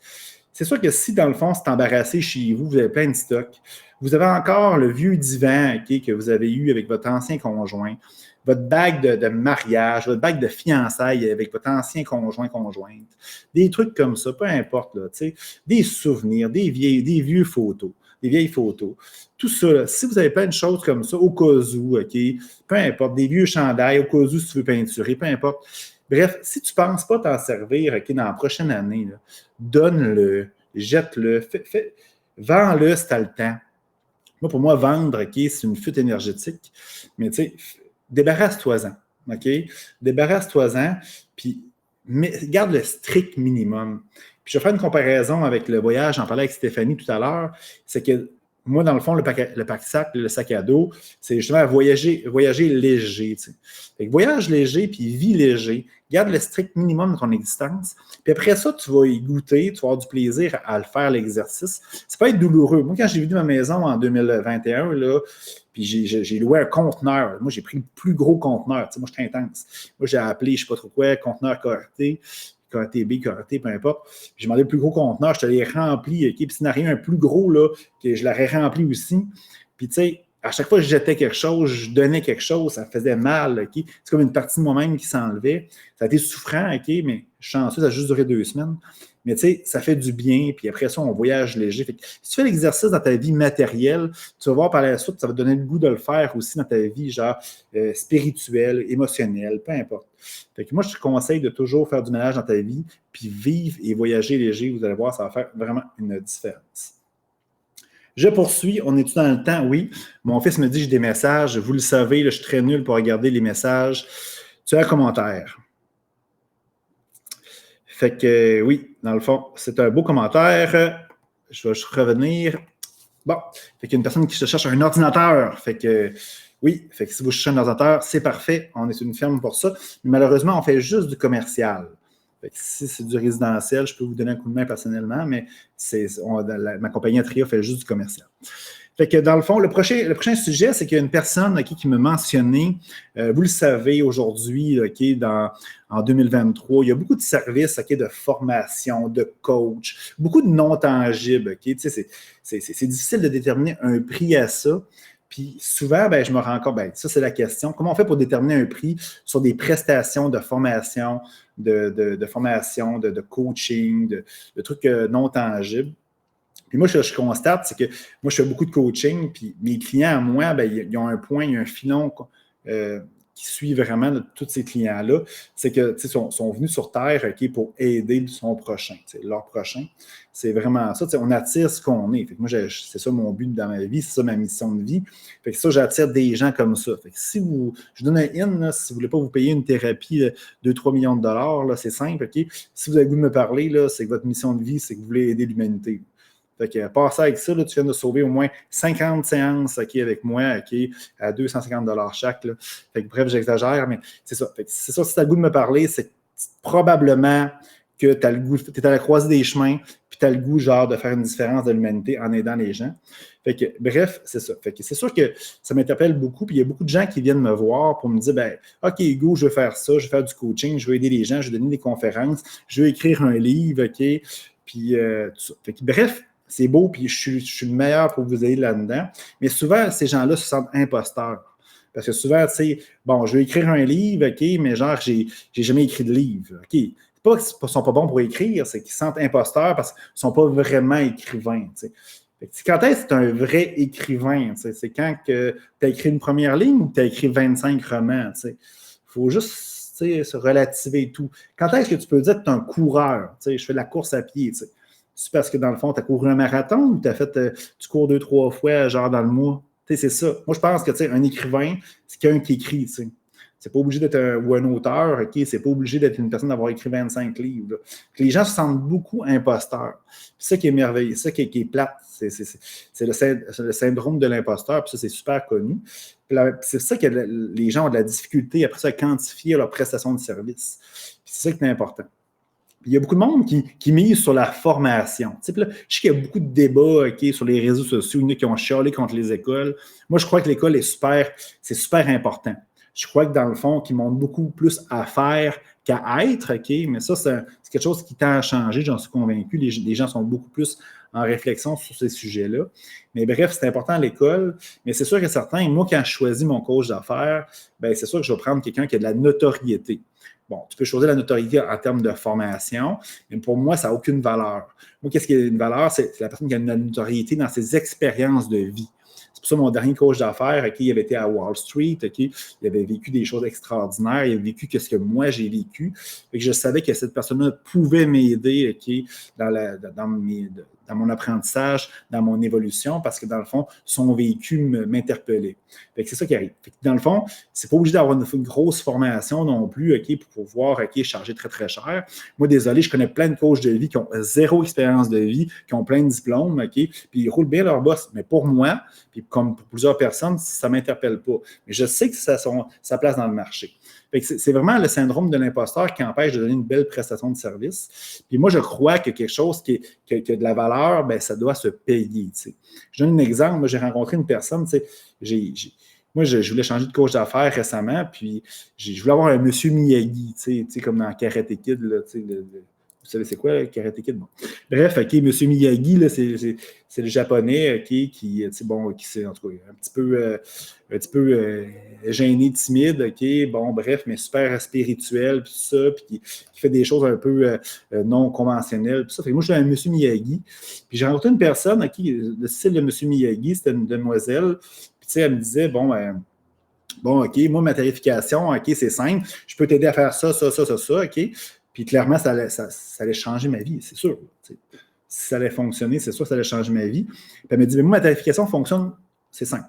C'est sûr que si, dans le fond, c'est embarrassé chez vous, vous avez plein de stocks, vous avez encore le vieux divan, OK, que vous avez eu avec votre ancien conjoint, votre bague de mariage, votre bague de fiançailles avec votre ancien conjointe, des trucs comme ça, peu importe, là, des souvenirs, des vieilles photos. Des vieilles photos. Tout ça, là, si vous avez plein de choses comme ça, au cas où, OK, peu importe, des vieux chandails, au cas où si tu veux peinturer, peu importe. Bref, si tu ne penses pas t'en servir, OK, dans la prochaine année, là, donne-le, jette-le, vends-le si tu as le temps. Moi, pour moi, vendre, OK, c'est une fuite énergétique, mais tu sais, débarrasse-toi-en, OK? Débarrasse-toi-en, puis garde le strict minimum. Puis je vais faire une comparaison avec le voyage, j'en parlais avec Stéphanie tout à l'heure, c'est que moi, dans le fond, le pack-sac, le sac à dos, c'est justement voyager léger. Tu sais. Fait que voyage léger, puis vie léger. Garde le strict minimum de ton existence. Puis après ça, tu vas y goûter, tu vas avoir du plaisir à le faire, l'exercice. Ça peut être douloureux. Moi, quand j'ai vidé ma maison en 2021, là, puis j'ai loué un conteneur. Moi, j'ai pris le plus gros conteneur. Tu sais, moi, je suis intense. Moi, j'ai appelé, je ne sais pas trop quoi, conteneur KRT. KRTB, KRT, peu importe. J'ai demandé le plus gros conteneur, je te l'ai rempli, OK? Puis s'il n'y en a rien un plus gros, là, que je l'aurais rempli aussi. Puis tu sais, à chaque fois que je jetais quelque chose, je donnais quelque chose, ça faisait mal, OK? C'est comme une partie de moi-même qui s'enlevait. Ça a été souffrant, OK? Mais chanceux, ça a juste duré 2 semaines. Mais tu sais, ça fait du bien, puis après ça, on voyage léger. Fait que, si tu fais l'exercice dans ta vie matérielle, tu vas voir par la suite, ça va te donner le goût de le faire aussi dans ta vie, genre spirituelle, émotionnelle, peu importe. Fait que moi, je te conseille de toujours faire du ménage dans ta vie, puis vivre et voyager léger. Vous allez voir, ça va faire vraiment une différence. Je poursuis. On est-tu dans le temps? Oui. Mon fils me dit que j'ai des messages. Vous le savez, là, je suis très nul pour regarder les messages. Tu as un commentaire. Fait que oui, dans le fond, c'est un beau commentaire. Je vais juste revenir. Bon, fait qu'il y a une personne qui se cherche un ordinateur. Fait que oui, fait que si vous cherchez un ordinateur, c'est parfait. On est une firme pour ça. Mais malheureusement, on fait juste du commercial. Fait que si c'est du résidentiel, je peux vous donner un coup de main personnellement, mais ma compagnie Atria fait juste du commercial. Fait que dans le fond, le prochain sujet, c'est qu'il y a une personne qui m'a mentionné, vous le savez aujourd'hui, en 2023, il y a beaucoup de services de formation, de coach, beaucoup de non-tangibles. C'est difficile de déterminer un prix à ça. Puis souvent, je me rends compte, ça c'est la question, comment on fait pour déterminer un prix sur des prestations de formation, de formation, de coaching, de trucs non tangibles. Puis moi, je constate, c'est que moi, je fais beaucoup de coaching, puis mes clients, à moi, ils ont un point, il y a un filon qui suit vraiment de tous ces clients-là. C'est que, sont venus sur Terre pour aider son prochain, leur prochain. C'est vraiment ça. On attire ce qu'on est. Fait que moi, c'est ça mon but dans ma vie, c'est ça ma mission de vie. Fait que ça, j'attire des gens comme ça. Fait que je vous donne un in, là, si vous ne voulez pas vous payer une thérapie de 2-3 millions de dollars, là, c'est simple. OK? Si vous avez le goût de me parler, là, c'est que votre mission de vie, c'est que vous voulez aider l'humanité. Fait que, passer avec ça, là, tu viens de sauver au moins 50 séances avec moi à 250 $ chaque. Là. Fait que, bref, j'exagère, mais c'est ça. Fait que c'est ça, si tu as le goût de me parler, c'est probablement que tu as le goût, tu es à la croisée des chemins, puis tu as le goût, genre, de faire une différence de l'humanité en aidant les gens. Fait que, bref, c'est ça. Fait que c'est sûr que ça m'interpelle beaucoup, puis il y a beaucoup de gens qui viennent me voir pour me dire, OK, Hugo, je veux faire ça, je veux faire du coaching, je veux aider les gens, je veux donner des conférences, je veux écrire un livre, OK? Puis, tout ça. Fait que, bref, c'est beau, puis je suis le meilleur pour vous aider là-dedans. Mais souvent, ces gens-là se sentent imposteurs. Parce que souvent, tu sais, je vais écrire un livre, OK, mais genre, j'ai jamais écrit de livre. OK. C'est pas qu'ils ne sont pas bons pour écrire, c'est qu'ils se sentent imposteurs parce qu'ils ne sont pas vraiment écrivains. Tu sais. Quand est-ce que tu es un vrai écrivain? Tu sais, c'est quand que tu as écrit une première ligne ou tu as écrit 25 romans? Tu sais. Il faut juste se relativer tout. Quand est-ce que tu peux dire que tu es un coureur? Tu sais, je fais de la course à pied. Tu sais. C'est parce que dans le fond, tu as couru un marathon ou tu as fait, tu cours 2-3 fois, genre dans le mois. Tu sais, c'est ça. Moi, je pense que un écrivain, c'est quelqu'un qui écrit. Tu sais. C'est pas obligé d'être un auteur, OK? C'est pas obligé d'être une personne d'avoir écrit 25 livres. Là. Les gens se sentent beaucoup imposteurs. C'est ça qui est merveilleux, c'est ça qui est plate. C'est le syndrome de l'imposteur, puis ça, c'est super connu. C'est ça que les gens ont de la difficulté après ça à quantifier leur prestation de service. Puis c'est ça qui est important. Il y a beaucoup de monde qui mise sur la formation. Tu sais, là, je sais qu'il y a beaucoup de débats sur les réseaux sociaux, il y en a qui ont chialé contre les écoles. Moi, je crois que l'école c'est super important. Je crois que dans le fond, qu'ils montrent beaucoup plus à faire qu'à être, OK? Mais ça, c'est quelque chose qui tend à changer, j'en suis convaincu. Les gens sont beaucoup plus en réflexion sur ces sujets-là. Mais bref, c'est important à l'école. Mais c'est sûr que certains, moi, quand je choisis mon coach d'affaires, c'est sûr que je vais prendre quelqu'un qui a de la notoriété. Bon, tu peux choisir la notoriété en termes de formation, mais pour moi, ça n'a aucune valeur. Moi, qu'est-ce qui a une valeur? C'est la personne qui a une notoriété dans ses expériences de vie. C'est pour ça mon dernier coach d'affaires, il avait été à Wall Street, il avait vécu des choses extraordinaires, il avait vécu ce que moi j'ai vécu. Fait que je savais que cette personne-là pouvait m'aider dans dans mon apprentissage, dans mon évolution, parce que dans le fond, son vécu m'interpellait. Fait que c'est ça qui arrive. Fait que dans le fond, c'est pas obligé d'avoir une grosse formation non plus, OK, pour pouvoir, OK, charger très, très cher. Moi, désolé, je connais plein de coachs de vie qui ont zéro expérience de vie, qui ont plein de diplômes, OK, puis ils roulent bien leur boss. Mais pour moi, puis comme pour plusieurs personnes, ça ne m'interpelle pas. Mais je sais que ça a sa place dans le marché. Fait que c'est vraiment le syndrome de l'imposteur qui empêche de donner une belle prestation de service. Puis moi, je crois que quelque chose qui a de la valeur, bien, ça doit se payer. T'sais. Je donne un exemple. Moi, j'ai rencontré une personne, moi, je voulais changer de coach d'affaires récemment, puis je voulais avoir un monsieur Miyagi, comme dans Karate Kid, là, vous savez c'est quoi, Karate Kid? Bon. Bref, OK, M. Miyagi, là, c'est le japonais, OK, qui c'est en tout cas un petit peu gêné, timide, OK, bon, bref, mais super spirituel, puis tout ça, puis qui fait des choses un peu non conventionnelles, puis ça. Fait que moi, je suis un M. Miyagi, puis j'ai rencontré une personne, OK, le style de M. Miyagi, c'était une demoiselle, puis tu sais, elle me disait, bon, OK, moi, ma tarification, OK, c'est simple, je peux t'aider à faire ça, OK. Puis clairement, ça allait changer ma vie, c'est sûr. Si ça allait fonctionner, c'est sûr que ça allait changer ma vie. Puis elle me dit, mais moi, ma tarification fonctionne, c'est simple.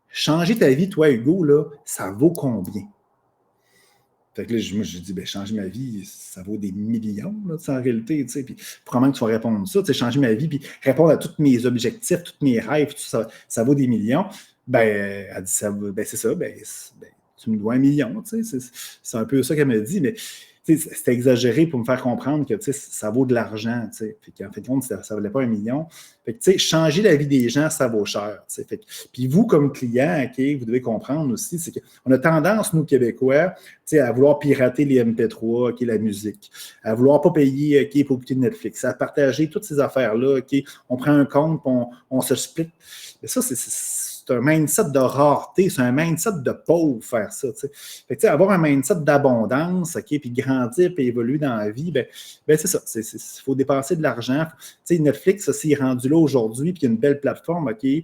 Changer ta vie, toi, Hugo, là, ça vaut combien? Fait que là, moi, je dis, changer ma vie, ça vaut des millions, là, en réalité, tu sais. Puis probablement que tu vas répondre ça, tu sais, changer ma vie, puis répondre à tous mes objectifs, tous mes rêves, tout ça, ça vaut des millions. Elle dit, c'est ça, tu me dois 1 million, tu sais. C'est un peu ça qu'elle me dit, mais c'était exagéré pour me faire comprendre que ça vaut de l'argent. En fait, compte, ça ne valait pas 1 million. Fait que, changer la vie des gens, ça vaut cher. Fait que, puis vous, comme client, okay, vous devez comprendre aussi, c'est qu'on a tendance, nous, Québécois, à vouloir pirater les MP3, okay, la musique, à vouloir pas payer pour écouter Netflix, à partager toutes ces affaires-là. Okay, on prend un compte, on se split. Mais ça, c'est un mindset de rareté, c'est un mindset de pauvre faire ça. Fait que, avoir un mindset d'abondance, okay, puis grandir, puis évoluer dans la vie, c'est ça. Il faut dépenser de l'argent. Netflix, s'il est rendu là aujourd'hui, puis il y a une belle plateforme, okay,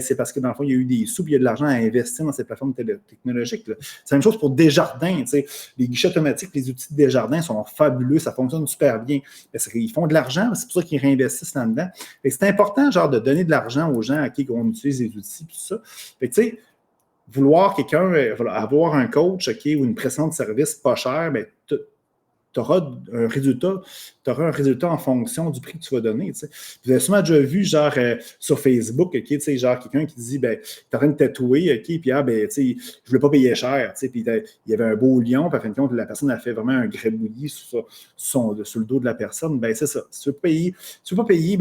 c'est parce que dans le fond, il y a eu des sous, puis il y a de l'argent à investir dans ces plateformes technologiques. Là. C'est la même chose pour Desjardins. Les guichets automatiques, les outils de Desjardins sont fabuleux, ça fonctionne super bien. Ils font de l'argent, c'est pour ça qu'ils réinvestissent là-dedans. C'est important, genre, de donner de l'argent aux gens à qui on utilise les outils, puis ça. Fait que, tu sais, vouloir avoir un coach, okay, ou une prestation de service pas cher, tu auras un résultat en fonction du prix que tu vas donner. T'sais. Vous avez sûrement déjà vu, genre, sur Facebook, okay, genre quelqu'un qui dit, tu es en train de tatouer, OK, puis je voulais pas payer cher, puis il y avait un beau lion, puis à fin de compte, la personne a fait vraiment un grébouillis sur le dos de la personne, c'est ça. Si tu veux pas payer,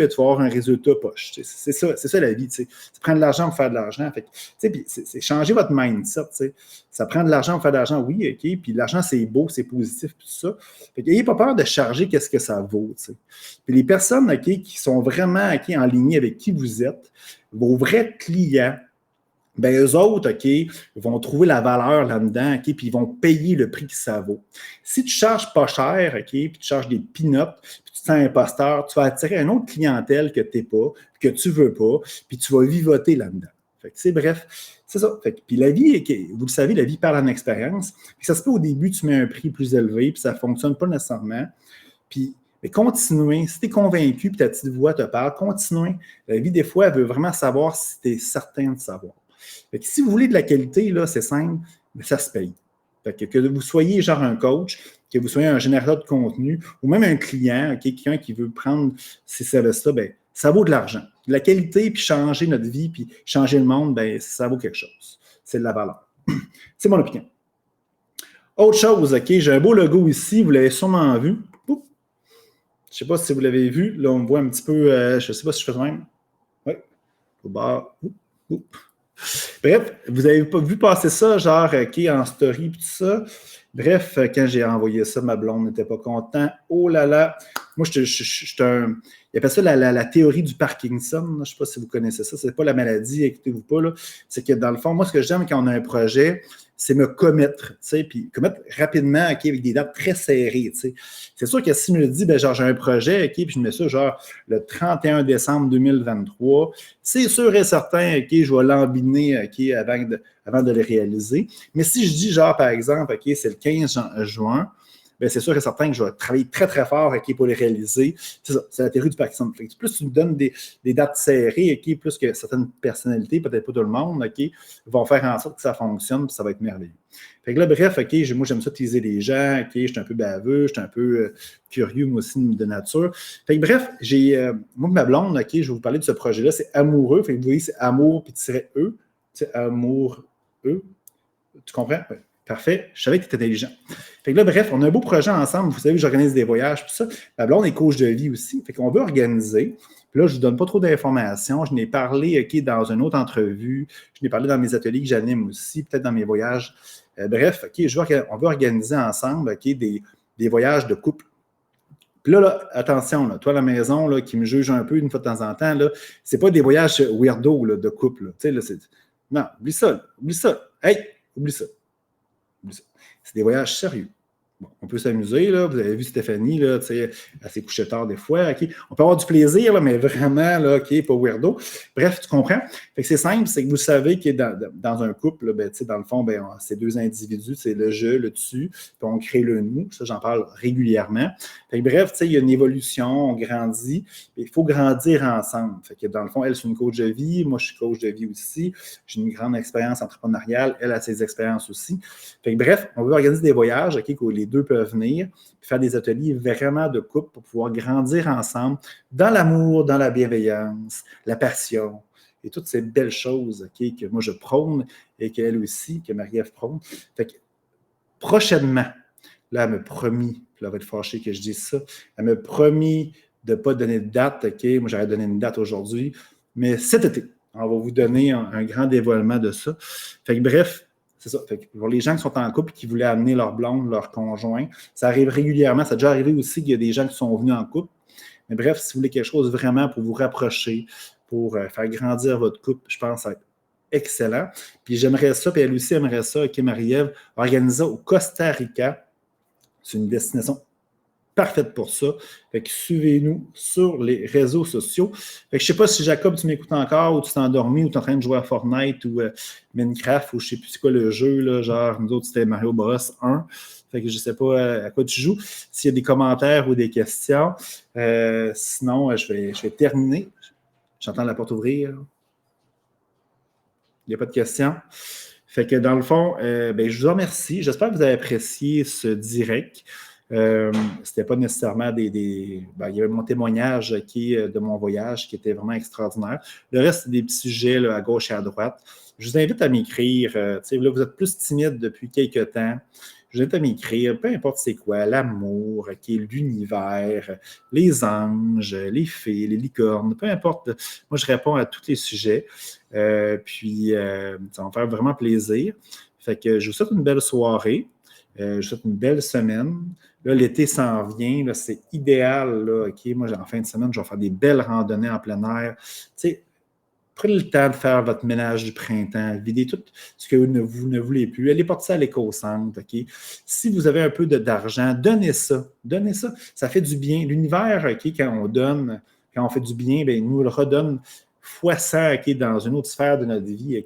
tu vas avoir un résultat poche. C'est ça la vie. Tu prends de l'argent pour faire de l'argent. C'est changer votre mindset. T'sais. Ça prend de l'argent pour faire de l'argent, oui, OK, puis l'argent, c'est beau, c'est positif, puis tout ça. N'ayez pas peur de charger qu'est-ce que ça vaut. T'sais. Puis les personnes qui sont vraiment en ligne avec qui vous êtes, vos vrais clients, eux autres, vont trouver la valeur là-dedans, puis ils vont payer le prix que ça vaut. Si tu ne charges pas cher, puis tu charges des peanuts, puis tu te sens imposteur, tu vas attirer une autre clientèle que tu n'es pas, que tu ne veux pas, puis tu vas vivoter là-dedans. Fait que, bref, c'est ça. Fait que, puis la vie, vous le savez, la vie parle en expérience. Puis ça se peut au début, tu mets un prix plus élevé, puis ça ne fonctionne pas nécessairement. Mais continuez. Si tu es convaincu, puis ta petite voix te parle, continuez. La vie, des fois, elle veut vraiment savoir si tu es certain de savoir. Fait que si vous voulez de la qualité, là, c'est simple, mais ça se paye. Fait que vous soyez genre un coach, que vous soyez un générateur de contenu, ou même un client, quelqu'un qui veut prendre ces services-là, ça vaut de l'argent. De la qualité, puis changer notre vie, puis changer le monde, ça vaut quelque chose. C'est de la valeur. C'est mon opinion. Autre chose, j'ai un beau logo ici, vous l'avez sûrement vu. Oups. Je ne sais pas si vous l'avez vu. Là, on me voit un petit peu, je ne sais pas si je fais ça même. Oui. Au bas. Bref, vous avez pas vu passer ça, genre, en story et tout ça. Bref, quand j'ai envoyé ça, ma blonde n'était pas content. Oh là là! Moi, je suis un... Il appelle ça la théorie du Parkinson. Je ne sais pas si vous connaissez ça. Ce n'est pas la maladie, écoutez-vous pas. Là. C'est que dans le fond, moi, ce que j'aime quand on a un projet, c'est me commettre. Puis commettre rapidement, avec des dates très serrées. T'sais. C'est sûr que si je me dis, genre, j'ai un projet, puis je mets ça, genre, le 31 décembre 2023, c'est sûr et certain, je vais l'embiner, avant de le réaliser. Mais si je dis, genre, par exemple, c'est le 15 juin, bien, c'est sûr et certain que je vais travailler très, très fort pour les réaliser. C'est ça, c'est la théorie du Parkinson. Plus tu me donnes des dates serrées, plus que certaines personnalités, peut-être pas tout le monde, vont faire en sorte que ça fonctionne, puis ça va être merveilleux. Fait que là, bref, moi, j'aime ça utiliser les gens, je suis un peu baveux, je suis un peu curieux, moi aussi, de nature. Fait que bref, moi, ma blonde, je vais vous parler de ce projet-là, c'est amoureux. Fait que vous voyez, c'est amour, puis -E, c'est amour, E. Tu comprends? Oui. Parfait. Je savais que tu étais intelligent. Fait que là, bref, on a un beau projet ensemble. Vous savez, j'organise des voyages, tout ça. Ma blonde est coach de vie aussi. Fait qu'on veut organiser. Puis là, je ne vous donne pas trop d'informations. Je n'ai parlé dans une autre entrevue. Je n'ai parlé dans mes ateliers que j'anime aussi, peut-être dans mes voyages. Bref, on veut organiser ensemble des voyages de couple. Puis là, attention, là, toi à la maison là, qui me juge un peu une fois de temps en temps, ce n'est pas des voyages weirdo là, de couple. Non, oublie ça. Là, oublie ça. Hey, oublie ça. C'est des voyages sérieux. Bon, on peut s'amuser, là. Vous avez vu Stéphanie, là, elle s'est couchée tard des fois. On peut avoir du plaisir, là, mais vraiment, là, pas weirdo. Bref, tu comprends? Fait que c'est simple, c'est que vous savez que dans un couple, là, dans le fond, c'est deux individus, c'est le je, le tu, puis on crée le nous. Ça, j'en parle régulièrement. Fait que, bref, il y a une évolution, on grandit. Il faut grandir ensemble. Fait que dans le fond, elle, c'est une coach de vie. Moi, je suis coach de vie aussi. J'ai une grande expérience entrepreneuriale. Elle a ses expériences aussi. Fait que, bref, on veut organiser des voyages, où les deux peuvent venir, puis faire des ateliers vraiment de couple pour pouvoir grandir ensemble dans l'amour, dans la bienveillance, la passion et toutes ces belles choses que moi je prône et qu'elle aussi, que Marie-Ève prône. Fait que prochainement, là, elle m'a promis, puis elle va être fâchée que je dise ça, elle m'a promis de ne pas donner de date, moi j'aurais donné une date aujourd'hui, mais cet été, on va vous donner un grand dévoilement de ça. Fait que bref, c'est ça. Fait que pour les gens qui sont en couple et qui voulaient amener leur blonde, leur conjoint, ça arrive régulièrement. Ça a déjà arrivé aussi qu'il y a des gens qui sont venus en couple. Mais bref, si vous voulez quelque chose vraiment pour vous rapprocher, pour faire grandir votre couple, je pense que ça va être excellent. Puis j'aimerais ça, puis elle aussi aimerait ça, Marie-Ève, organiser ça au Costa Rica. C'est une destination parfaite pour ça. Fait que suivez-nous sur les réseaux sociaux. Fait que je ne sais pas si Jacob, tu m'écoutes encore ou tu t'es endormi ou tu es en train de jouer à Fortnite ou Minecraft ou je ne sais plus c'est quoi le jeu, là, genre nous autres c'était Mario Bros 1. Fait que je ne sais pas à quoi tu joues. S'il y a des commentaires ou des questions, sinon je vais terminer. J'entends la porte ouvrir. Il n'y a pas de questions. Fait que dans le fond, je vous remercie. J'espère que vous avez apprécié ce direct. C'était pas nécessairement il y avait mon témoignage de mon voyage qui était vraiment extraordinaire. Le reste, c'est des petits sujets là, à gauche et à droite. Je vous invite à m'écrire. Là, vous êtes plus timide depuis quelques temps. Je vous invite à m'écrire, peu importe c'est quoi, l'amour, l'univers, les anges, les fées, les licornes, peu importe. Moi, je réponds à tous les sujets. Puis, ça va me faire vraiment plaisir. Fait que je vous souhaite une belle soirée. Je vous souhaite une belle semaine. Là, l'été s'en vient. Là, c'est idéal. Là, moi, en fin de semaine, je vais faire des belles randonnées en plein air. Prenez le temps de faire votre ménage du printemps. Videz tout ce que vous ne voulez plus. Allez porter ça à l'éco-centre. Si vous avez un peu d'argent, donnez ça. Donnez ça. Ça fait du bien. L'univers, quand on donne, quand on fait du bien, il nous le redonne fois 100 dans une autre sphère de notre vie.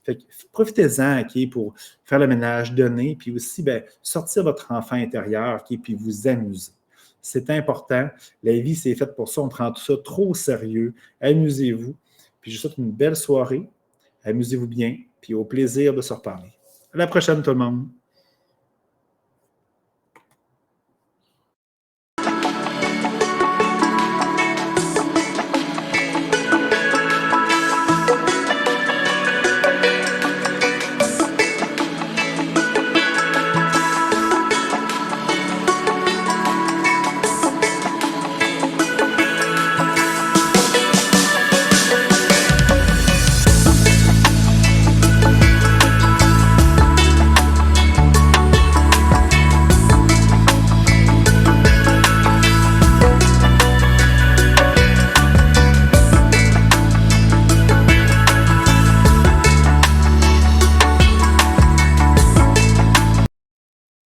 Fait que profitez-en pour faire le ménage, donner, puis aussi sortir votre enfant intérieur puis vous amuser. C'est important. La vie, c'est faite pour ça. On prend tout ça trop au sérieux. Amusez-vous. Puis je vous souhaite une belle soirée. Amusez-vous bien. Puis au plaisir de se reparler. À la prochaine, tout le monde.